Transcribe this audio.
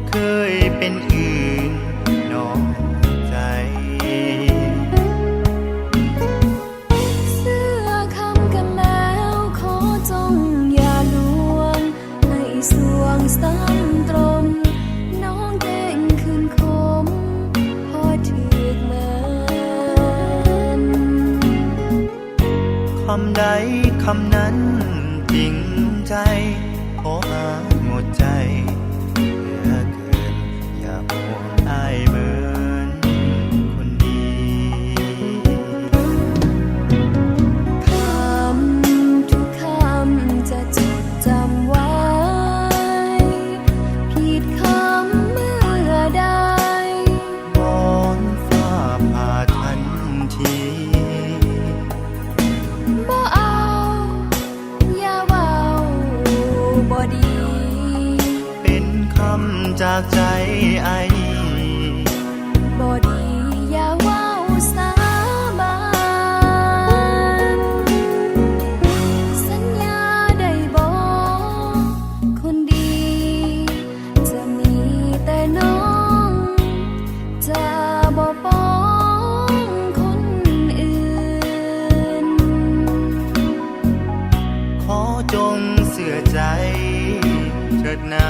เคยเป็นอื่นนอกใจ เสื้อคำกันแล้วขอจงอย่าลวงให้สวงซ้ำตรงน้องแกล้งคืนคมพอถึกเหมือนคำใดคำนั้นจริงใจขอหาหมดใจเหลือเกินอย่าห่วงอ้ายเหมือนคนดีคำทุกคำจะจดจำไว้ผิดคำเมื่อใดบอนฟ้าผ่าทันทีบ่เอาอย่าเว้าบ่ดีเป็นคำจากใจไอบ่ดีอย่าเว้าสาบานสัญญาได้บ่คนดีจะมีแต่น้องจะบ่ป้องคนอื่นขอจงเสื่อใจเถิดนา